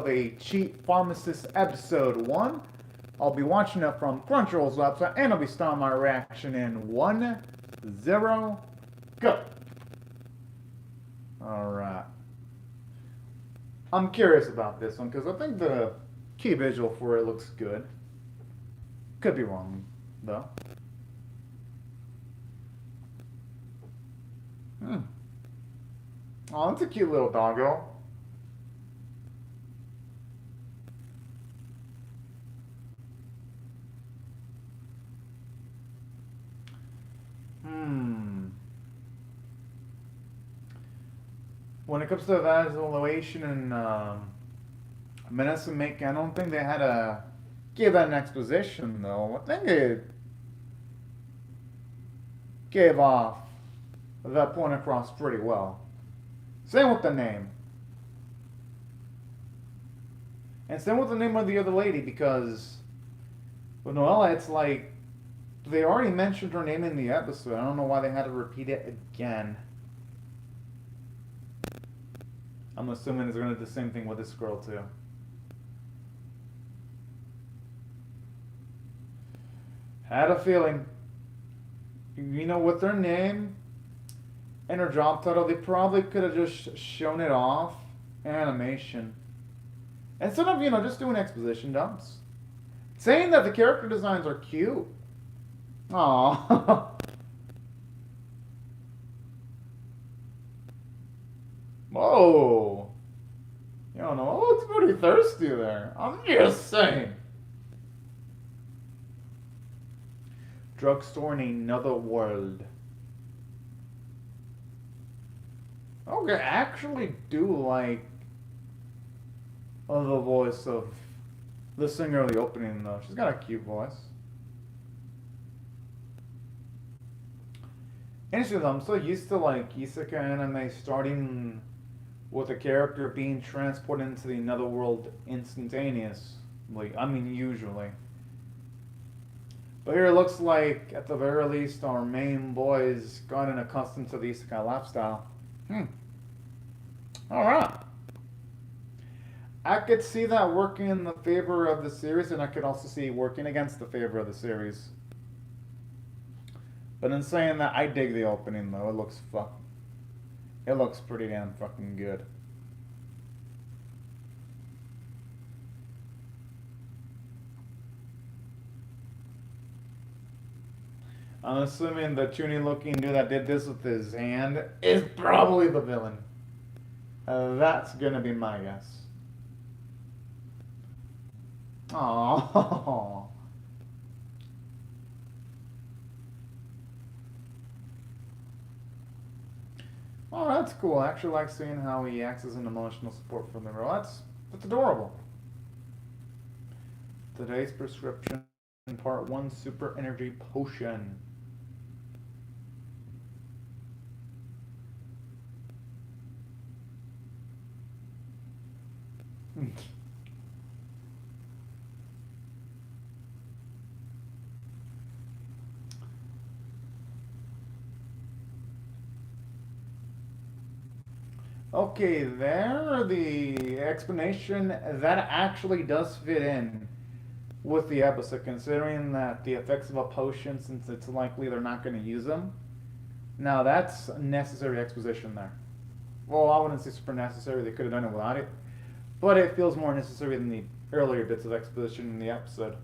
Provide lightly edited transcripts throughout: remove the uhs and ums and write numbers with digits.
a cheap Pharmacist episode 1. I'll be watching it from Crunchyroll's website, and I'll be starting my reaction in 1-0, go. Alright. I'm curious about this one, because I think the key visual for it looks good. Could be wrong, though. Oh, that's a cute little doggo. When it comes to evaluation and Menace and Make, I don't think they had to give that an exposition, though. I think it gave off that point across pretty well. Same with the name. And same with the name of the other lady, because with Noella, it's like they already mentioned her name in the episode. I don't know why they had to repeat it again. I'm assuming they're going to do the same thing with this girl, too. Had a feeling. You know, with their name and her job title, they probably could have just shown it off in animation. Instead of, just doing exposition dumps. Saying that the character designs are cute. Aww. Whoa. You don't know. Oh, it's pretty thirsty there. I'm just saying. Drugstore in another world. Okay, I actually do like the voice of the singer of the opening, though. She's got a cute voice. Interesting, though. I'm so used to like Isekai anime starting with a character being transported into the another world instantaneously. I mean, usually. But here it looks like, at the very least, our main boy's gotten accustomed to the Isekai lifestyle. Alright. I could see that working in the favor of the series, and I could also see working against the favor of the series. But in saying that, I dig the opening, though. It looks pretty damn fucking good. I'm assuming the chuny looking dude that did this with his hand is probably the villain. That's gonna be my guess. Aww. Oh, that's cool. I actually like seeing how he acts as an emotional support for the girl. That's adorable. Today's prescription, part 1, super energy potion. Okay, there, the explanation, that actually does fit in with the episode, considering that the effects of a potion, since it's likely they're not going to use them. Now, that's necessary exposition there. Well, I wouldn't say super necessary, they could have done it without it, but it feels more necessary than the earlier bits of exposition in the episode.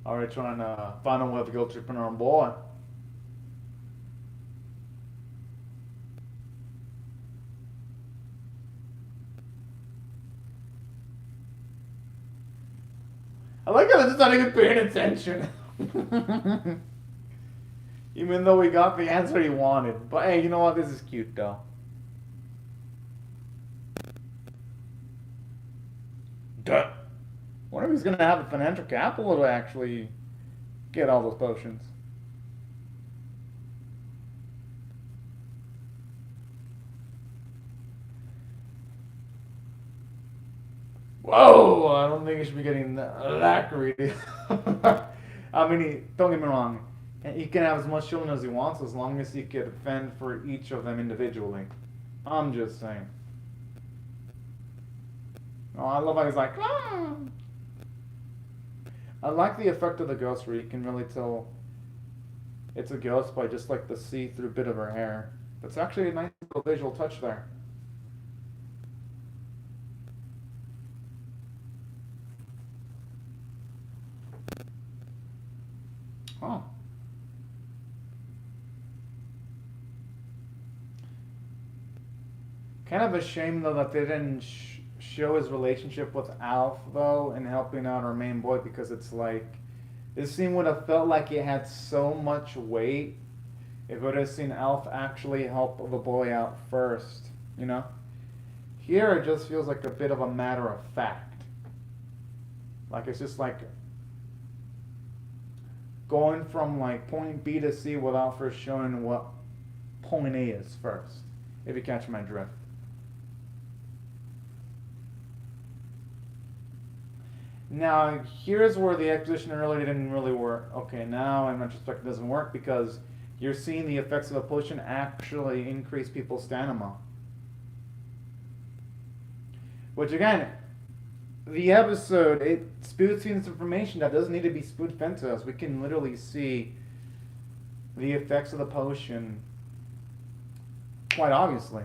Alright, trying to find a way to go tripping on boy. I like how they're just not even paying attention. Even though we got the answer he wanted. But hey, you know what? This is cute though. Duh. Wonder if he's gonna have the financial capital to actually get all those potions. Whoa! I don't think he should be getting that greedy. I mean, don't get me wrong. And he can have as much children as he wants as long as he can fend for each of them individually. I'm just saying. Oh, I love how he's like, ah! I like the effect of the ghost where you can really tell it's a ghost by just like the see-through bit of her hair. That's actually a nice little visual touch there. Oh. Kind of a shame though that they didn't show his relationship with Alf though in helping out our main boy, because it's like this scene would have felt like it had so much weight if we would have seen Alf actually help the boy out first, you know? Here it just feels like a bit of a matter of fact. Like it's just like going from like point B to C without first showing what point A is first, if you catch my drift. Now, here's where the exposition really didn't really work. Okay, now in retrospect it doesn't work because you're seeing the effects of a potion actually increase people's stamina. Which again, the episode, it spoon feeds information that doesn't need to be spoon fed to us. We can literally see the effects of the potion quite obviously.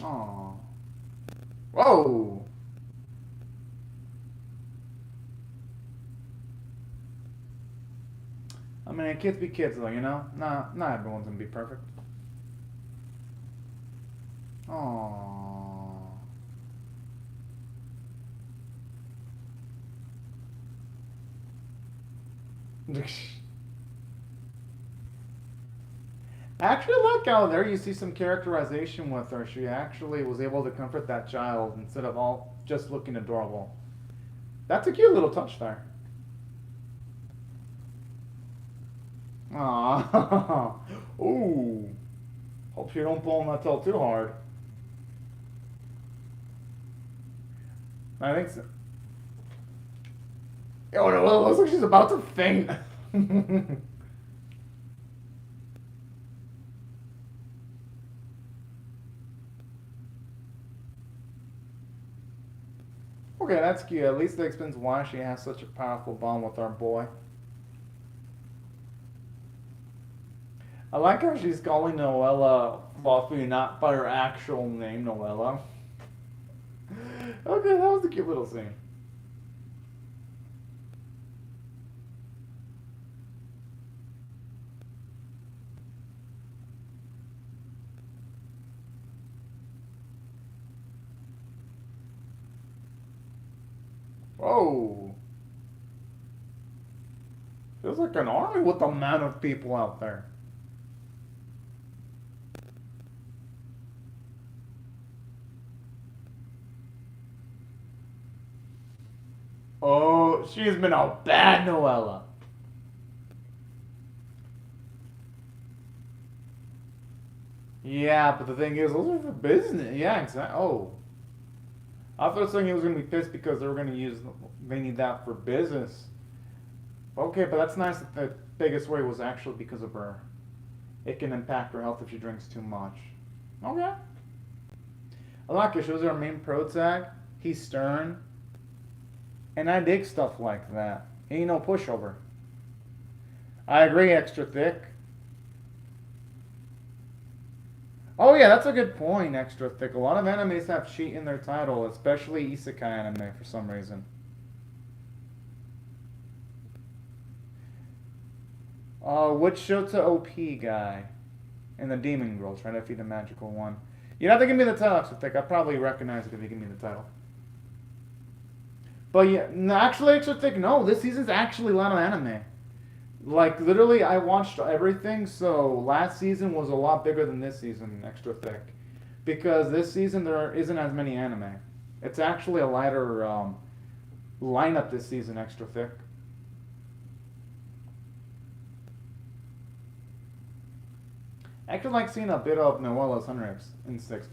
Oh. Whoa! I mean, kids be kids though, you know? Not everyone's gonna be perfect. Oh. I actually like how there you see some characterization with her. She actually was able to comfort that child instead of all just looking adorable. That's a cute little touch there. Aww. Ooh. Hope you don't pull on that tail too hard. I think so. Oh no, it looks like she's about to faint. Okay, that's cute. At least that explains why she has such a powerful bond with our boy. I like how she's calling Noella Fluffy, not by her actual name, Noella. Okay, that was a cute little scene. Whoa. Feels like an army with the amount of people out there. Oh, she's been a bad Noella. Yeah, but the thing is, those are for business. Yeah, exactly. Oh. I thought saying he was going to be pissed because they were going to use, they need that for business. Okay, but that's nice that the biggest way was actually because of her. It can impact her health if she drinks too much. Okay. I like it. Shows her main pro tag. He's stern. And I dig stuff like that. He ain't no pushover. I agree, extra thick. Oh yeah, that's a good point, extra thick. A lot of animes have cheat in their title, especially Isekai anime for some reason. Which Shota OP guy? And the demon girl trying to feed the magical one. You'd have to give me the title, extra thick. I'd probably recognize it if you give me the title. But yeah, no, actually, extra thick, no. This season's actually a lot of anime. Like, literally, I watched everything, so last season was a lot bigger than this season, extra thick. Because this season, there isn't as many anime. It's actually a lighter lineup this season, extra thick. I actually like seeing a bit of Noella's Hunter Instincts.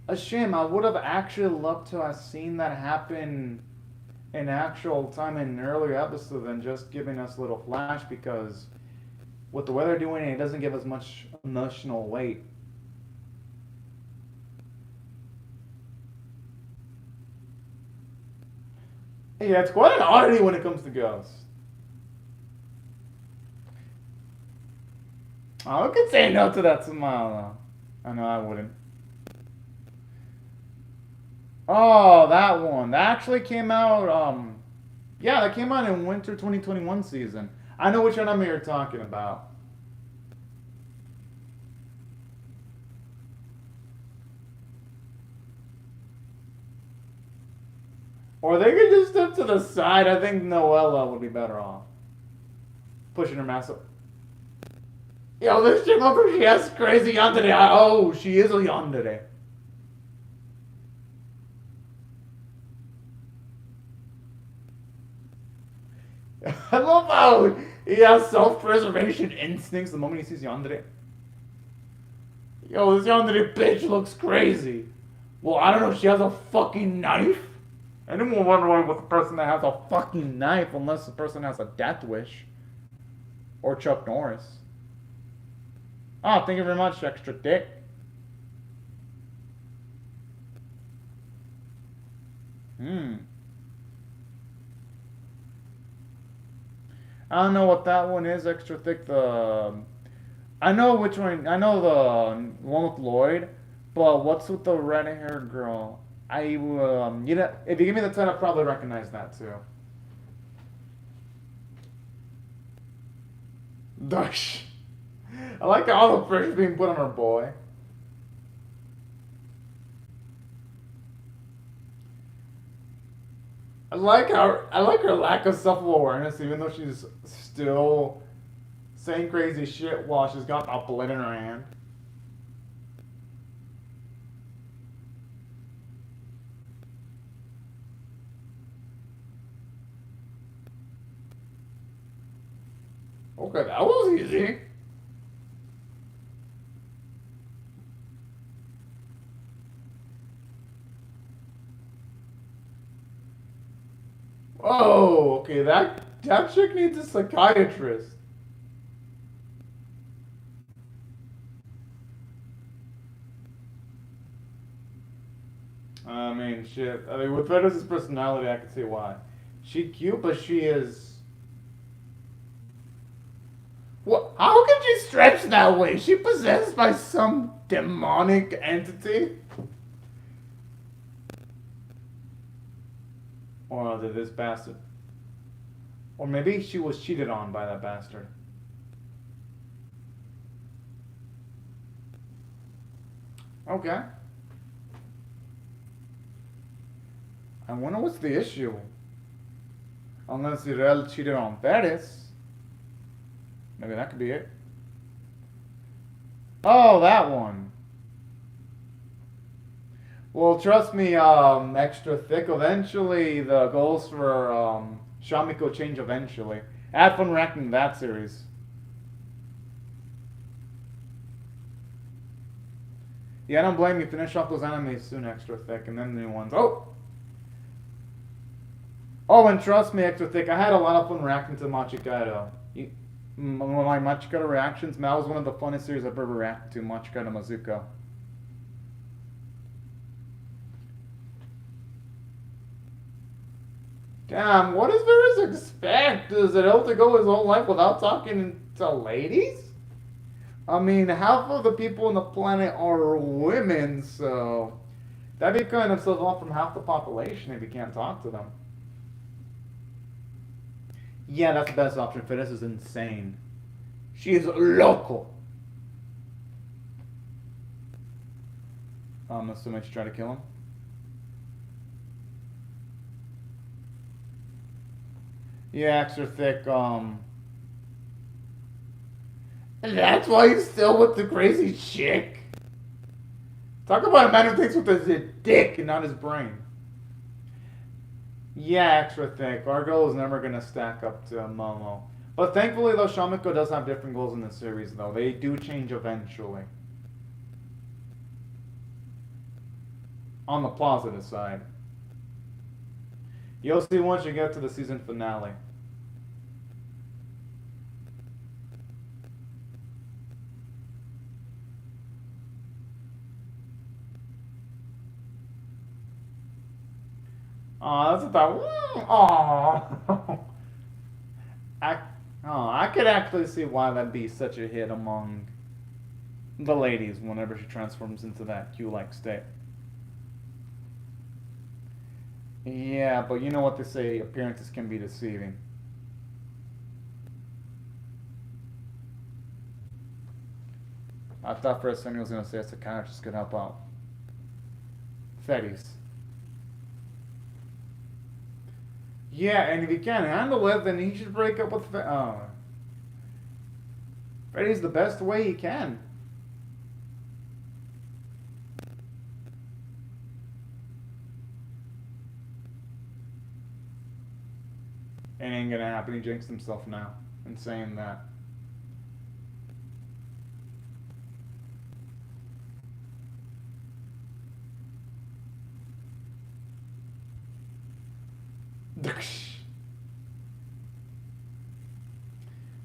a shame. I would have actually loved to have seen that happen in actual time in an earlier episode than just giving us a little flash, because with the way they're doing it, it doesn't give us much emotional weight. Yeah, it's quite an oddity when it comes to ghosts. I could say no to that smile, though. I know I wouldn't. Oh, that one. That actually came out, yeah, that came out in winter 2021 season. I know which anime you're talking about. Or they could just step to the side. I think Noella would be better off. Pushing her mask up. Yo, this chick, look, she has crazy yandere. Oh, she is a yandere. I love how he has self-preservation instincts the moment he sees yandere. Yo, this yandere bitch looks crazy. Well, I don't know, she has a fucking knife? Anyone wondering what the person that has a fucking knife, unless the person has a death wish. Or Chuck Norris. Oh, thank you very much, extra dick. I don't know what that one is, extra thick. I know which one. I know the one with Lloyd, but what's with the red-haired girl? You know, if you give me the time, I'll probably recognize that too. Dush. I like how all the pressure's being put on her boy. I like her lack of self-awareness, even though she's still saying crazy shit while she's got a blade in her hand. Okay, that was easy. Oh, okay, that chick needs a psychiatrist. I mean, shit. I mean, with Fred's personality, I can see why. She cute, but she is. What? How can she stretch that way? Is she possessed by some demonic entity? Or did this bastard? Or maybe she was cheated on by that bastard. Okay. I wonder what's the issue. Unless Irel cheated on Paris. Maybe that could be it. Oh, that one. Well, trust me, extra thick. Eventually, the goals for Shamiko change eventually. I had fun ranking that series. Yeah, I don't blame you. Finish off those animes soon, extra thick, and then the new ones. Oh! Oh, and trust me, extra thick, I had a lot of fun reacting to Machikado. My Machikado reactions, that was one of the funnest series I've ever reacted to, Machikado Mazuko. Damn, what does Varys expect? Does it have to go his whole life without talking to ladies? I mean, half of the people on the planet are women, so that'd be cutting himself off from half the population if he can't talk to them. Yeah, that's the best option. Fitness is insane. She is local. I'm assuming she's trying to kill him. Yeah, extra thick, That's why he's still with the crazy chick? Talk about a man who thinks with his dick and not his brain. Yeah, extra thick. Our goal is never going to stack up to Momo. But thankfully, though, Shamiko does have different goals in the series, though. They do change eventually. on the positive side. You'll see once you get to the season finale. Oh, that's a thought. Oh, I, I could actually see why that'd be such a hit among the ladies whenever she transforms into that Q-like state. Yeah, but you know what they say, appearances can be deceiving. I thought for a second he was going to say a psychiatrist could help out. Fetties. Yeah, and if he can't handle it, then he should break up with Freddy's the best way he can. It ain't gonna happen. He jinxed himself now in saying that.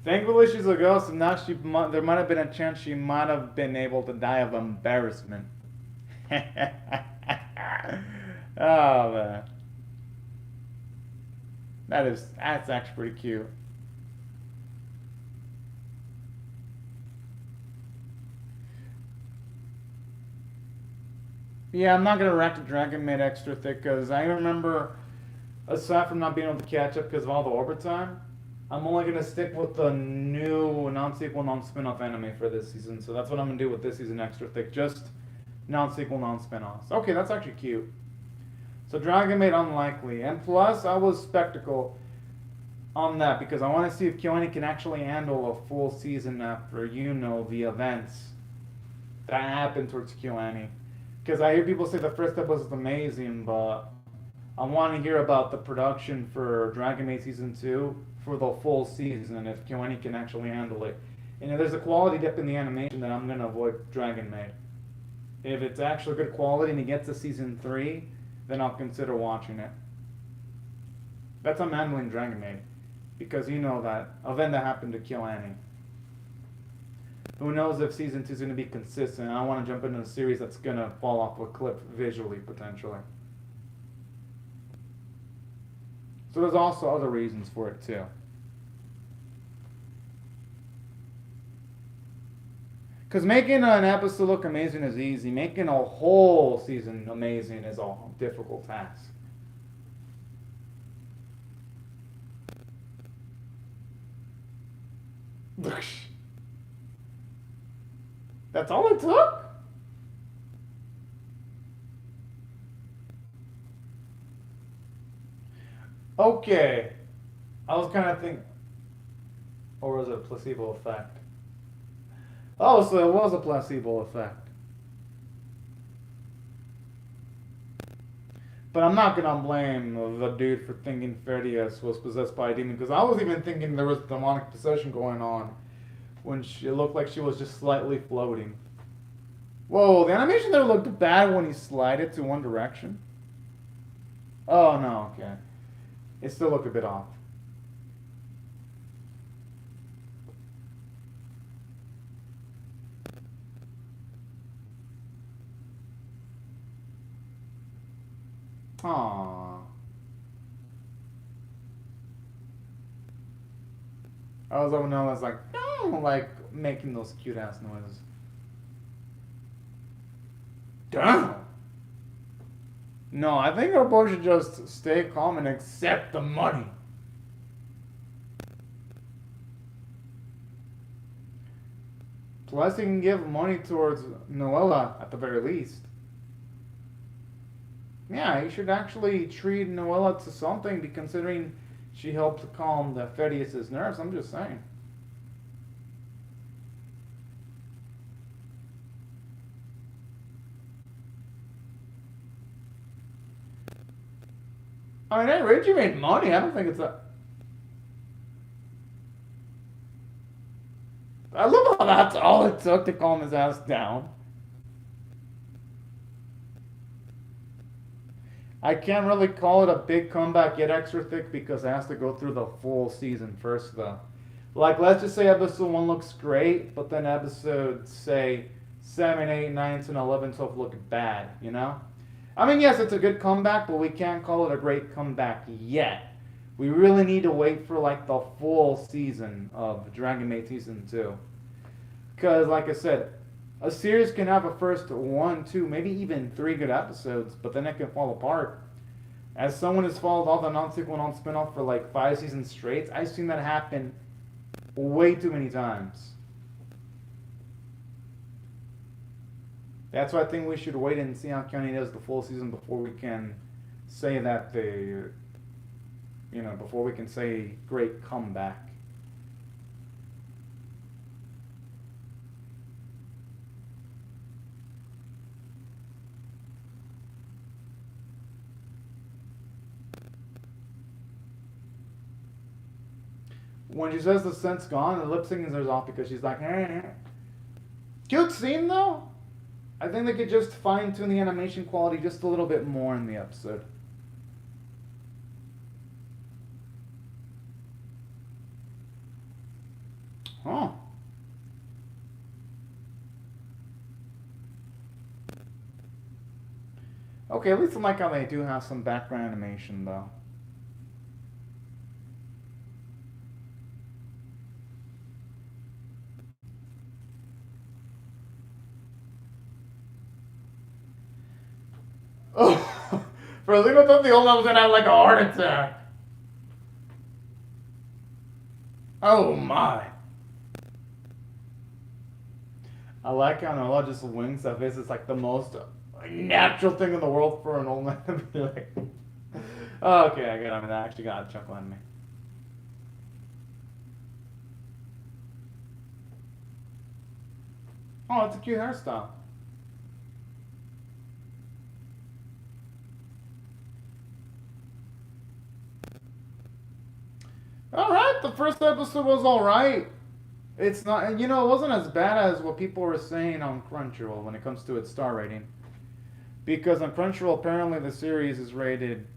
Thankfully, she's a ghost, and now there might have been a chance she might have been able to die of embarrassment. Oh man, that's actually pretty cute. Yeah, I'm not gonna rack the Dragon Maid extra thick because I remember, aside from not being able to catch up because of all the overtime, I'm only gonna stick with the new non-sequel, non-spin-off anime for this season. So that's what I'm gonna do with this season extra thick, just non-sequel, non-spin-offs. Okay, that's actually cute. So Dragon Maid unlikely, and plus I was skeptical on that because I want to see if KyoAni can actually handle a full season after the events that happened towards KyoAni. Because I hear people say the first episode was amazing, but I want to hear about the production for Dragon Maid Season 2 for the full season, if KyoAni can actually handle it. And if there's a quality dip in the animation, then I'm going to avoid Dragon Maid. If it's actually good quality and it gets to Season 3, then I'll consider watching it. That's how I'm handling Dragon Maid. Because you know that event that happened to KyoAni. Who knows if Season 2 is going to be consistent. I don't want to jump into a series that's going to fall off a cliff visually, potentially. So there's also other reasons for it, too. Because making an episode look amazing is easy. Making a whole season amazing is a difficult task. That's all it took? Okay. I was kind of thinking... Or was it a placebo effect? Oh, so it was a placebo effect. But I'm not gonna blame the dude for thinking Ferdias was possessed by a demon, because I was even thinking there was demonic possession going on when it looked like she was just slightly floating. Whoa, the animation there looked bad when he slided to one direction. Oh no, okay. It still looked a bit off. Aww. I was over now, I was like, no, like making those cute ass noises. Damn. No, I think our boy should just stay calm and accept the money. Plus, he can give money towards Noella at the very least. Yeah, he should actually treat Noella to something, considering she helped calm the Fedius' nerves. I'm just saying. I mean, hey, Richie made money. I don't think it's a... I love how that's all it took to calm his ass down. I can't really call it a big comeback yet, extra thick, because it has to go through the full season first, though. Like, let's just say episode 1 looks great, but then episode, say, 7, 8, 9, 10, 11, 12 look bad, you know? I mean, yes, it's a good comeback, but we can't call it a great comeback yet. We really need to wait for, like, the full season of Dragon Maid Season 2. Because, like I said, a series can have a first 1, 2, maybe even 3 good episodes, but then it can fall apart. As someone who's followed all the non-sequel, non-spinoff for, like, 5 seasons straight, I've seen that happen way too many times. That's why I think we should wait and see how Keone does the full season before we can say that before we can say great comeback. When she says the scent's gone, the lip syncing is off because she's like, eh. Cute scene though. I think they could just fine tune the animation quality just a little bit more in the episode. Huh. Okay, at least I like how they do have some background animation though. Oh, for a second I thought the old man was gonna have like a heart attack. Oh my. I like how Nola just winks that this is like the most natural thing in the world for an old man to be like. Oh, okay, I get it. I mean, that actually got a chuckle on me. Oh, it's a cute hairstyle. Alright, the first episode was alright. It's not, it wasn't as bad as what people were saying on Crunchyroll when it comes to its star rating. Because on Crunchyroll, apparently the series is rated,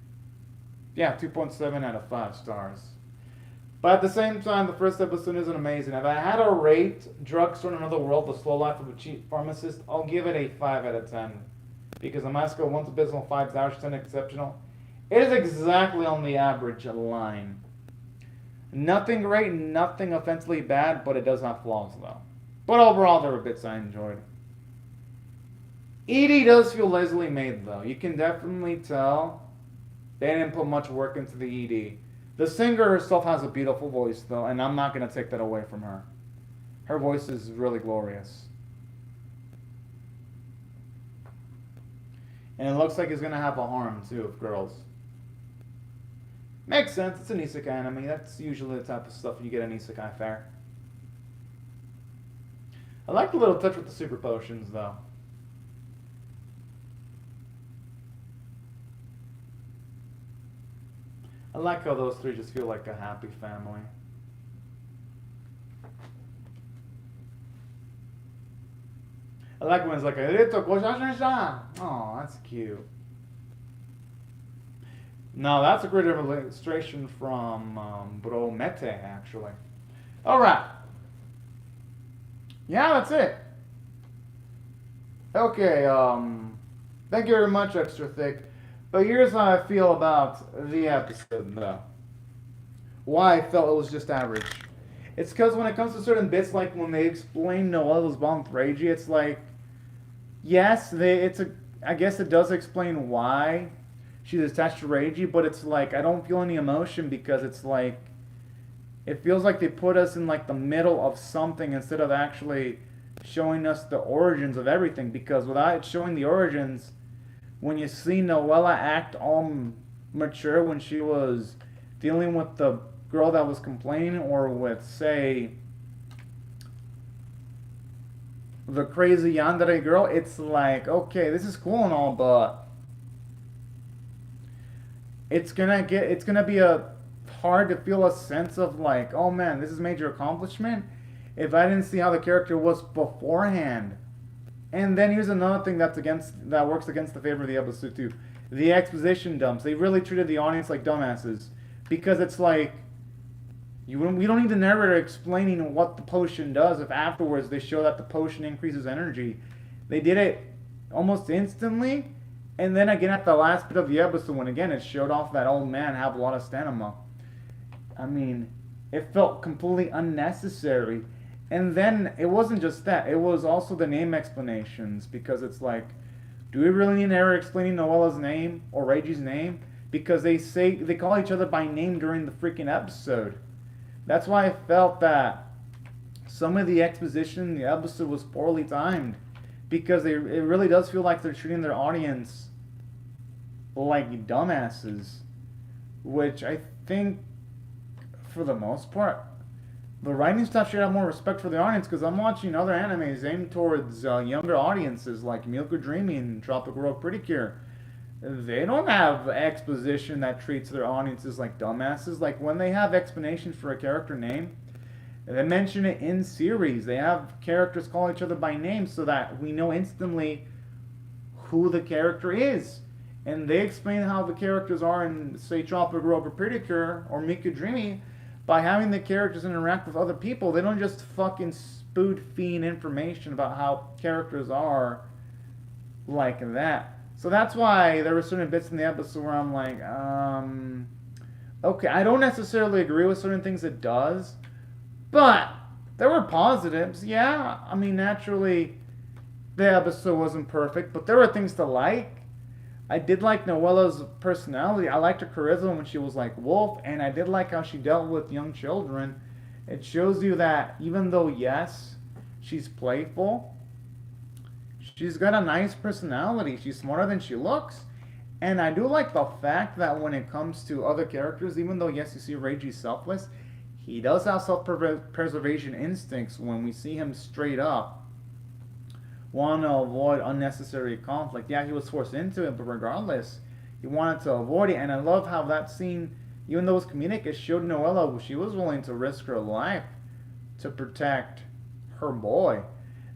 2.7 out of 5 stars. But at the same time, the first episode isn't amazing. If I had to rate Drugstore in Another World, The Slow Life of a Cheap Pharmacist, I'll give it a 5 out of 10. Because Amasko, once abysmal, 5 hours, 10 exceptional. It is exactly on the average line. Nothing great, nothing offensively bad, but it does have flaws though. But overall, there were bits I enjoyed. ED does feel lazily made though. You can definitely tell they didn't put much work into the ED. The singer herself has a beautiful voice though, and I'm not going to take that away from her. Her voice is really glorious. And it looks like it's going to have a harem too of girls. Makes sense, it's an Isekai anime. That's usually the type of stuff you get in Isekai fare. I like the little touch with the super potions, though. I like how those three just feel like a happy family. I like when it's like, oh, that's cute. No, that's a great illustration from Bromete, actually. Alright. Yeah, that's it. Okay, thank you very much, Extra Thick. But here's how I feel about the episode, though. Why I felt it was just average. It's because when it comes to certain bits, like when they explain Noella's bond with Reiji, it's like, yes, I guess it does explain why she's attached to Reiji, but it's like, I don't feel any emotion because it's like, it feels like they put us in like the middle of something instead of actually showing us the origins of everything. Because without showing the origins, when you see Noella act all mature when she was dealing with the girl that was complaining, or with, say, the crazy yandere girl, it's like, okay, this is cool and all, but it's gonna be hard to feel a sense of like, oh man, this is major accomplishment if I didn't see how the character was beforehand. And then here's another thing that works against the favor of the episode too. the exposition dumps. They really treated the audience like dumbasses because it's like we don't need the narrator explaining what the potion does if afterwards they show that the potion increases energy. They did it almost instantly, and then again at the last bit of the episode when again it showed off that old man have a lot of stamina. I mean, it felt completely unnecessary. And then it wasn't just that, it was also the name explanations because it's like, do we really need an narrator explaining Noella's name or Reiji's name? Because they call each other by name during the freaking episode. That's why I felt that some of the exposition in the episode was poorly timed. Because it really does feel like they're treating their audience like dumbasses. Which I think, for the most part, the writing staff should have more respect for the audience. Because I'm watching other animes aimed towards younger audiences like Milk Dreamy and Tropical Road Pretty Cure. They don't have exposition that treats their audiences like dumbasses. Like when they have explanations for a character name, they mention it in series. They have characters call each other by name so that we know instantly who the character is. And they explain how the characters are in, say, Tropical Road Pretty Cure or Miku Dreamy by having the characters interact with other people. They don't just fucking spoon-feed information about how characters are like that. So that's why there were certain bits in the episode where I'm like, okay, I don't necessarily agree with certain things it does, but there were positives. Yeah, I mean, naturally, the episode wasn't perfect, but there were things to like. I did like Noella's personality. I liked her charisma when she was like Wolf, and I did like how she dealt with young children. It shows you that even though, yes, she's playful, she's got a nice personality. She's smarter than she looks. And I do like the fact that when it comes to other characters, even though, yes, you see Reiji's selfless, he does have self-preservation instincts when we see him straight up want to avoid unnecessary conflict. Yeah, he was forced into it, but regardless, he wanted to avoid it. And I love how that scene, even though it was comedic, it showed Noella she was willing to risk her life to protect her boy.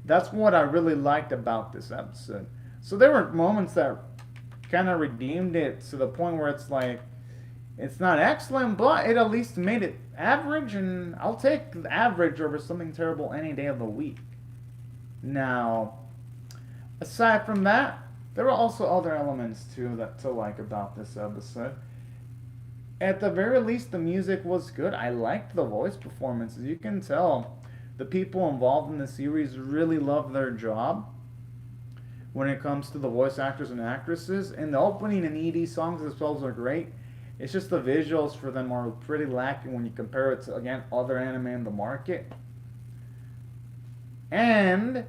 That's what I really liked about this episode. So there were moments that kind of redeemed it to the point where it's like, it's not excellent, but it at least made it average, and I'll take the average over something terrible any day of the week. Now, aside from that, there were also other elements too that to like about this episode. At the very least, the music was good. I liked the voice performances. You can tell the people involved in the series really love their job when it comes to the voice actors and actresses. And the opening and ED songs themselves are great. It's just the visuals for them are pretty lacking when you compare it to, again, other anime in the market. And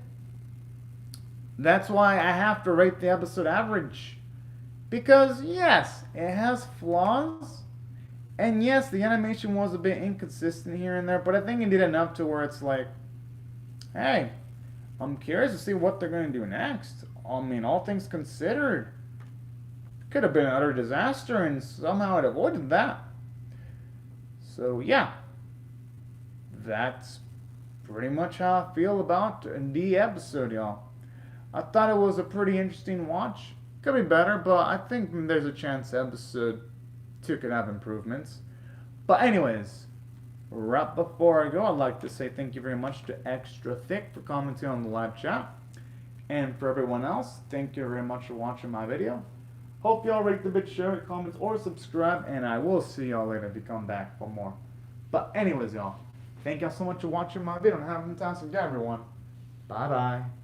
that's why I have to rate the episode average. Because, yes, it has flaws. And yes, the animation was a bit inconsistent here and there, but I think it did enough to where it's like, hey, I'm curious to see what they're going to do next. I mean, all things considered, it could have been an utter disaster, and somehow it avoided that. So, yeah, that's pretty much how I feel about the episode, y'all. I thought it was a pretty interesting watch. Could be better, but I think there's a chance episode 2 could have improvements. But anyways, right before I go, I'd like to say thank you very much to Extra Thick for commenting on the live chat. And for everyone else, thank you very much for watching my video. Hope y'all rate the video, share it, comments, or subscribe. And I will see y'all later if you come back for more. But anyways, y'all, thank y'all so much for watching my video. And have a fantastic day, everyone. Bye-bye.